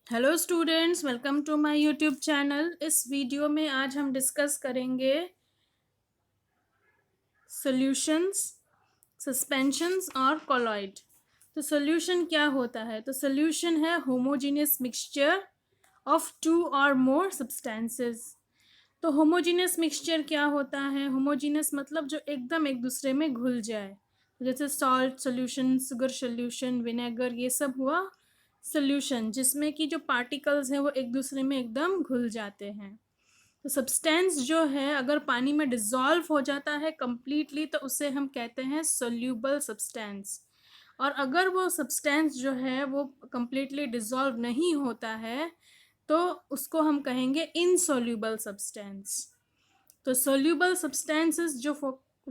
Hello students, welcome to my YouTube channel. इस video में आज हम डिस्कस करेंगे सॉल्यूशंस, सस्पेंशंस और कॉलॉइड। तो सॉल्यूशन क्या होता है? तो सॉल्यूशन है होमोजेनियस मिक्सचर ऑफ टू और मोर सब्सटेंसेस। तो होमोजेनियस मिक्सचर क्या होता है? होमोजेनियस मतलब जो एकदम एक दूसरे में घुल जाए, जैसे salt solution, sugar solution, vinegar, ये सब हुआ सॉल्यूशन, जिसमें कि जो पार्टिकल्स हैं वो एक दूसरे में एकदम घुल जाते हैं। तो सब्सटेंस जो है अगर पानी में डिज़ोल्व हो जाता है कंप्लीटली तो उसे हम कहते हैं सोल्यूबल सब्सटेंस। और अगर वो सब्सटेंस जो है वो कंप्लीटली डिज़ोल्व नहीं होता है तो उसको हम कहेंगे इनसोल्यूबल सब्सटेंस। तो सोल्यूबल सब्सटेंसेस जो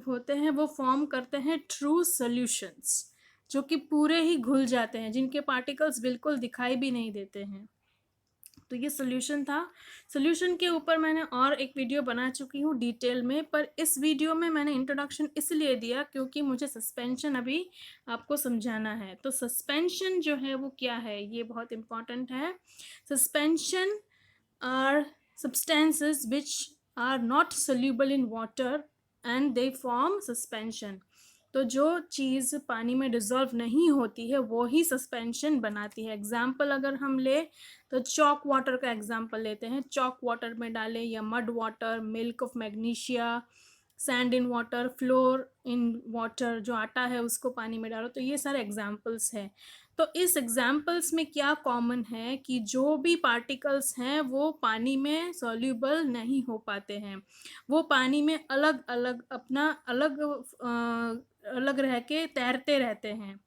होते हैं वो फॉर्म करते हैं ट्रू सॉल्यूशंस, जो कि पूरे ही घुल जाते हैं, जिनके पार्टिकल्स बिल्कुल दिखाई भी नहीं देते हैं। तो ये सोल्यूशन था। सोल्यूशन के ऊपर मैंने और एक वीडियो बना चुकी हूँ डिटेल में, पर इस वीडियो में मैंने इंट्रोडक्शन इसलिए दिया क्योंकि मुझे सस्पेंशन अभी आपको समझाना है। तो सस्पेंशन जो है वो क्या है, ये बहुत इंपॉर्टेंट है। Suspension are substances which are not soluble in water and they form suspension। तो जो चीज़ पानी में डिज़ोल्व नहीं होती है वो ही सस्पेंशन बनाती है। एग्जाम्पल अगर हम ले तो चॉक वाटर का एग्जाम्पल लेते हैं। चॉक वाटर में डालें या mud water, milk of magnesia, sand in water, floor in water, जो आटा है उसको पानी में डालो, तो ये सारे एग्जाम्पल्स हैं। तो इस एग्जाम्पल्स में क्या कॉमन है कि जो भी पार्टिकल्स हैं वो पानी में सॉल्यूबल नहीं हो पाते हैं, वो पानी में अलग अलग अपना अलग रह के तैरते रहते हैं।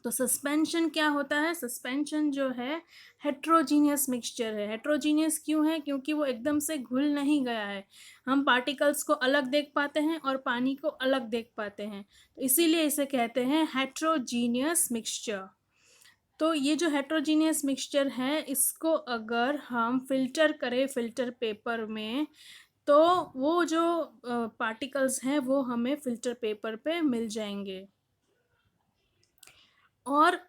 तो सस्पेंशन क्या होता है? सस्पेंशन जो है हेट्रोजीनियस मिक्सचर है। हेट्रोजीनियस क्यों है? क्योंकि वो एकदम से घुल नहीं गया है। हम पार्टिकल्स को अलग देख पाते हैं और पानी को अलग देख पाते हैं, तो इसीलिए इसे कहते हैं हेट्रोजीनियस मिक्सचर। तो ये जो हेट्रोजीनियस मिक्सचर है इसको अगर हम फिल्टर करें फिल्टर पेपर में तो वो जो पार्टिकल्स हैं वो हमें फिल्टर पेपर पे मिल जाएंगे। और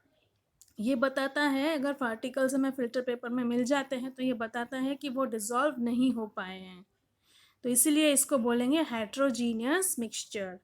ये बताता है, अगर पार्टिकल्स हमें फिल्टर पेपर में मिल जाते हैं तो ये बताता है कि वो डिज़ोल्व नहीं हो पाए हैं, तो इसीलिए इसको बोलेंगे हेट्रोजीनियस मिक्सचर।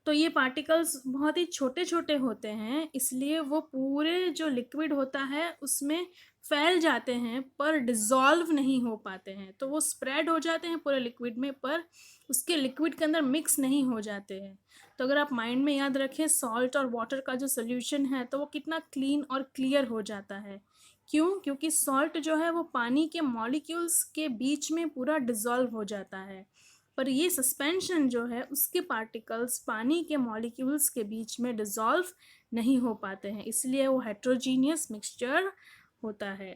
तो ये पार्टिकल्स बहुत ही छोटे छोटे होते हैं, इसलिए वो पूरे जो लिक्विड होता है उसमें फैल जाते हैं पर डिज़ोल्व नहीं हो पाते हैं। तो वो स्प्रेड हो जाते हैं पूरे लिक्विड में पर उसके लिक्विड के अंदर मिक्स नहीं हो जाते हैं। तो अगर आप माइंड में याद रखें, सॉल्ट और वाटर का जो सोल्यूशन है तो वो कितना क्लीन और क्लियर हो जाता है। क्यों? क्योंकि सॉल्ट जो है वो पानी के मॉलिक्यूल्स के बीच में पूरा डिज़ोल्व हो जाता है, पर ये सस्पेंशन जो है उसके पार्टिकल्स पानी के मॉलिक्यूल्स के बीच में डिज़ोल्व नहीं हो पाते हैं, इसलिए वो हेट्रोजीनियस मिक्सचर होता है।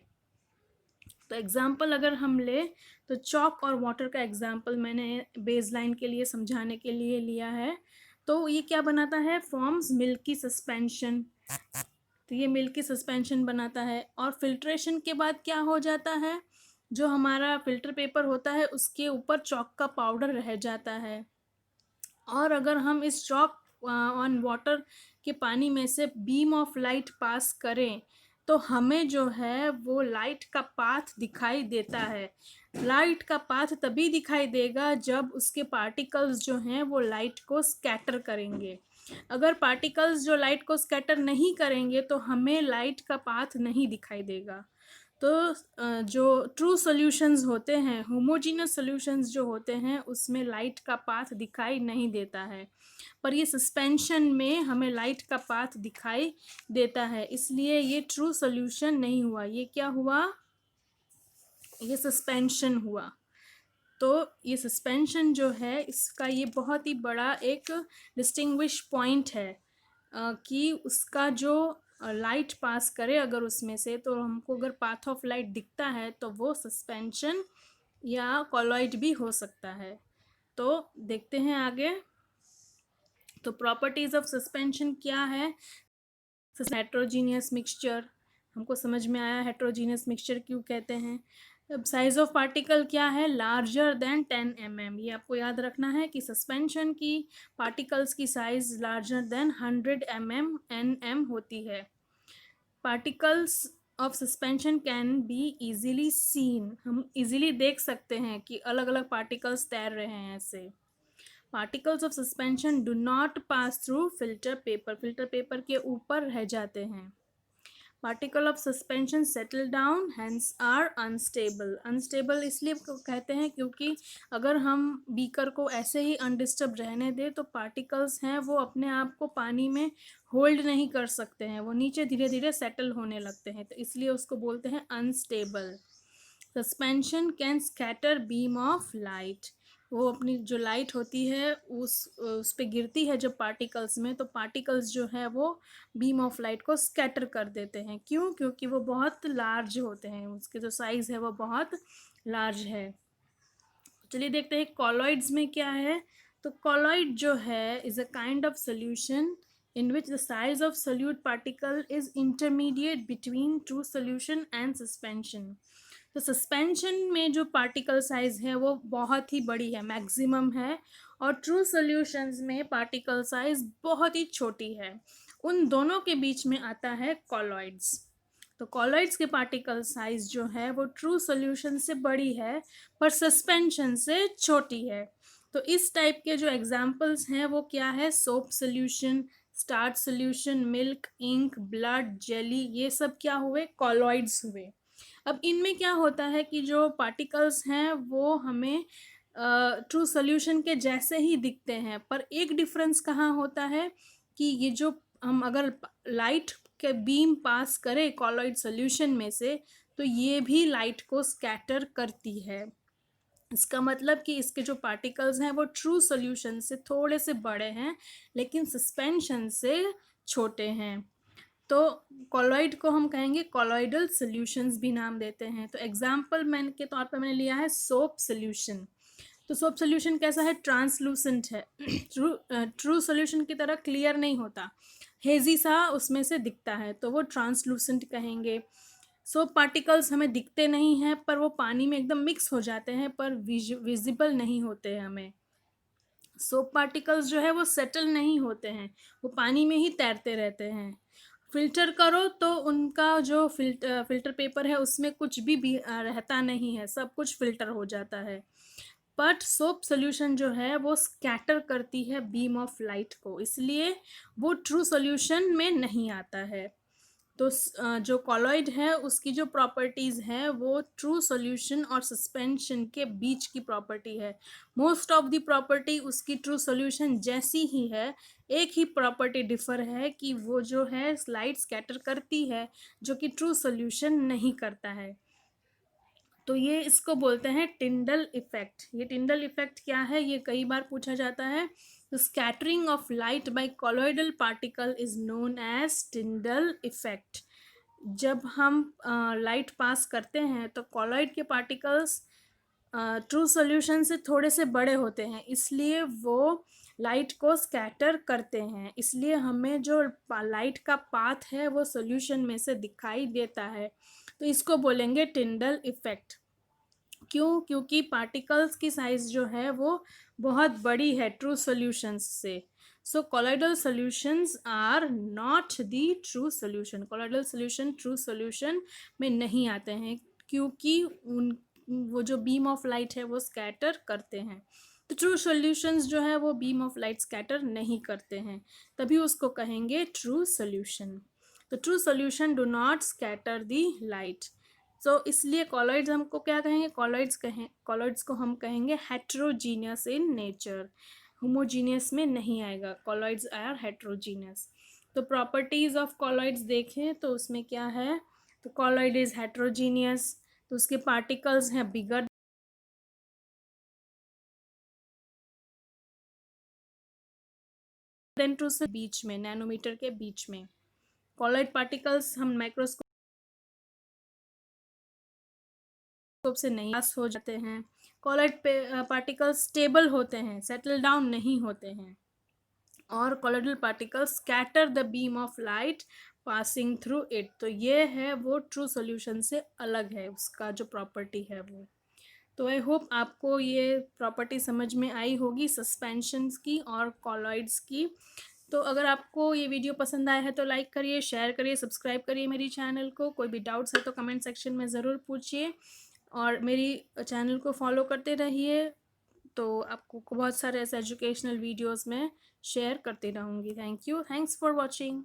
तो एग्जाम्पल अगर हम ले तो चॉक और वाटर का एग्जाम्पल मैंने बेसलाइन के लिए समझाने के लिए लिया है। तो ये क्या बनाता है? Forms milky suspension. तो ये मिल्की सस्पेंशन बनाता है। और फिल्ट्रेशन के बाद क्या हो जाता है? जो हमारा फिल्टर पेपर होता है उसके ऊपर चॉक का पाउडर रह जाता है। और अगर हम इस चॉक ऑन वाटर के पानी में से बीम ऑफ लाइट पास करें तो हमें जो है वो लाइट का पाथ दिखाई देता है। लाइट का पाथ तभी दिखाई देगा जब उसके पार्टिकल्स जो हैं वो लाइट को स्कैटर करेंगे। अगर पार्टिकल्स जो लाइट को स्कैटर नहीं करेंगे तो हमें लाइट का पाथ नहीं दिखाई देगा। तो जो ट्रू सॉल्यूशंस होते हैं, होमोजीनियस सॉल्यूशंस जो होते हैं उसमें लाइट का पाथ दिखाई नहीं देता है, पर ये सस्पेंशन में हमें लाइट का पाथ दिखाई देता है, इसलिए ये ट्रू सॉल्यूशन नहीं हुआ। ये क्या हुआ? ये सस्पेंशन हुआ। तो ये सस्पेंशन जो है इसका ये बहुत ही बड़ा एक डिस्टिंग्विश पॉइंट है कि उसका जो लाइट पास करे अगर उसमें से, तो हमको अगर पाथ ऑफ लाइट दिखता है तो वो सस्पेंशन या कॉलॉइड भी हो सकता है। तो देखते हैं आगे। तो प्रॉपर्टीज ऑफ सस्पेंशन क्या है? हेट्रोजीनियस मिक्सचर, हमको समझ में आया हेट्रोजीनियस मिक्सचर क्यों कहते हैं। अब साइज ऑफ पार्टिकल क्या है? Larger than 10 mm। ये आपको याद रखना है कि सस्पेंशन की पार्टिकल्स की size larger than 100 mm NM होती है। Particles of suspension can be easily seen, हम इजीली देख सकते हैं कि अलग अलग पार्टिकल्स तैर रहे हैं ऐसे। Particles of suspension do not pass through filter paper, filter paper के ऊपर रह जाते हैं। Particle of suspension settle down hence are unstable, unstable इसलिए कहते हैं क्योंकि अगर हम बीकर को ऐसे ही अनडिस्टर्ब रहने दें तो पार्टिकल्स हैं वो अपने आप को पानी में होल्ड नहीं कर सकते हैं, वो नीचे धीरे धीरे सेटल होने लगते हैं, तो इसलिए उसको बोलते हैं unstable. Suspension can scatter beam of light, वो अपनी जो लाइट होती है उस पे गिरती है जब पार्टिकल्स में, तो पार्टिकल्स जो है वो बीम ऑफ लाइट को स्कैटर कर देते हैं। क्यों? क्योंकि वो बहुत लार्ज होते हैं, उसके जो साइज़ है वो बहुत लार्ज है। चलिए देखते हैं कॉलॉइड्स में क्या है। तो कॉलॉइड जो है is a kind of solution in which the size of solute particle is intermediate between true solution and suspension। तो सस्पेंशन में जो पार्टिकल साइज है वो बहुत ही बड़ी है, मैक्सिमम है, और ट्रू सॉल्यूशंस में पार्टिकल साइज बहुत ही छोटी है। उन दोनों के बीच में आता है कॉलॉइड्स। तो कॉलॉइड्स के पार्टिकल साइज जो है वो ट्रू सॉल्यूशन से बड़ी है पर सस्पेंशन से छोटी है। तो इस टाइप के जो एग्जाम्पल्स हैं वो क्या है? Soap solution, starch solution, milk, ink, blood, jelly, ये सब क्या हुए? कॉलॉइड्स हुए। अब इनमें क्या होता है कि जो पार्टिकल्स हैं वो हमें ट्रू सोल्यूशन के जैसे ही दिखते हैं, पर एक डिफरेंस कहाँ होता है कि ये जो हम अगर लाइट के बीम पास करें कॉलॉइड सोल्यूशन में से तो ये भी लाइट को स्कैटर करती है। इसका मतलब कि इसके जो पार्टिकल्स हैं वो ट्रू सोल्यूशन से थोड़े से बड़े हैं लेकिन सस्पेंशन से छोटे हैं। तो कॉलॉइड को हम कहेंगे कॉलॉइडल सॉल्यूशंस भी नाम देते हैं। तो एग्जाम्पल मैंने के तौर पर मैंने लिया है सोप सॉल्यूशन। तो सोप सॉल्यूशन कैसा है? ट्रांसलूसेंट है, ट्रू सॉल्यूशन की तरह क्लियर नहीं होता, हेजी सा उसमें से दिखता है, तो वो ट्रांसलूसेंट कहेंगे। सोप पार्टिकल्स हमें दिखते नहीं हैं पर वो पानी में एकदम मिक्स हो जाते हैं पर विजिबल नहीं होते हैं हमें। सोप पार्टिकल्स जो है वो सेटल नहीं होते हैं, वो पानी में ही तैरते रहते हैं। फिल्टर करो तो उनका जो फिल्टर पेपर है उसमें कुछ भी रहता नहीं है, सब कुछ फिल्टर हो जाता है। बट सोप सोल्यूशन जो है वो स्कैटर करती है बीम ऑफ लाइट को, इसलिए वो ट्रू सोल्यूशन में नहीं आता है। तो जो कॉलॉइड है उसकी जो प्रॉपर्टीज़ हैं वो ट्रू सॉल्यूशन और सस्पेंशन के बीच की प्रॉपर्टी है। मोस्ट ऑफ द प्रॉपर्टी उसकी ट्रू सॉल्यूशन जैसी ही है, एक ही प्रॉपर्टी डिफर है कि वो जो है लाइट स्कैटर करती है जो कि ट्रू सॉल्यूशन नहीं करता है। तो ये इसको बोलते हैं टिंडल इफेक्ट। ये टिंडल इफेक्ट क्या है? ये कई बार पूछा जाता है। तो scattering of light by colloidal particle is known as Tyndall effect. जब हम लाइट पास करते हैं तो कॉलॉइड के पार्टिकल्स ट्रू सॉल्यूशन से थोड़े से बड़े होते हैं, इसलिए वो लाइट को स्कैटर करते हैं, इसलिए हमें जो लाइट का पाथ है वो सॉल्यूशन में से दिखाई देता है। तो इसको बोलेंगे टिंडल इफेक्ट। क्यों? क्योंकि पार्टिकल्स की साइज जो है वो बहुत बड़ी है ट्रू सॉल्यूशंस से। So colloidal solutions are not the true solution, colloidal solution true solution में नहीं आते हैं क्योंकि उन वो जो बीम ऑफ लाइट है वो स्कैटर करते हैं। तो ट्रू सॉल्यूशंस जो है वो बीम ऑफ लाइट स्कैटर नहीं करते हैं, तभी उसको कहेंगे ट्रू सॉल्यूशन। तो true solution do not scatter the light. तो इसलिए कॉलॉइड्स हमको क्या कहेंगे? कॉलॉइड्स को हम कहेंगे हेट्रोजीनियस इन नेचर, होमोजीनियस में नहीं आएगा, कॉलॉइड्स आर हेट्रोजीनियस। तो प्रॉपर्टीज ऑफ कॉलॉइड्स देखें तो उसमें क्या है? तो कॉलॉइड इज हेट्रोजीनियस, तो उसके पार्टिकल्स हैं बिगर देन टू से बीच में, नैनोमीटर के बीच में। कॉलॉइड पार्टिकल्स हम माइक्रोस्कोप से नहीं पास हो जाते हैं। कॉलॉइड पार्टिकल्स स्टेबल होते हैं, सेटल डाउन नहीं होते हैं। और colloidal particles scatter the beam of light passing through it. तो ये है वो ट्रू सॉल्यूशन से अलग है, उसका जो प्रॉपर्टी है वो। तो आई होप आपको ये प्रॉपर्टी समझ में आई होगी सस्पेंशंस की और कॉलॉइड्स की। तो अगर आपको ये वीडियो पसंद आया है तो लाइक करिए, शेयर करिए, सब्सक्राइब करिए मेरी चैनल को। कोई भी डाउट्स है तो कमेंट सेक्शन में ज़रूर पूछिए और मेरी चैनल को फॉलो करते रहिए। तो आपको बहुत सारे ऐसे एजुकेशनल वीडियोस में शेयर करती रहूँगी। Thank you, thanks for watching.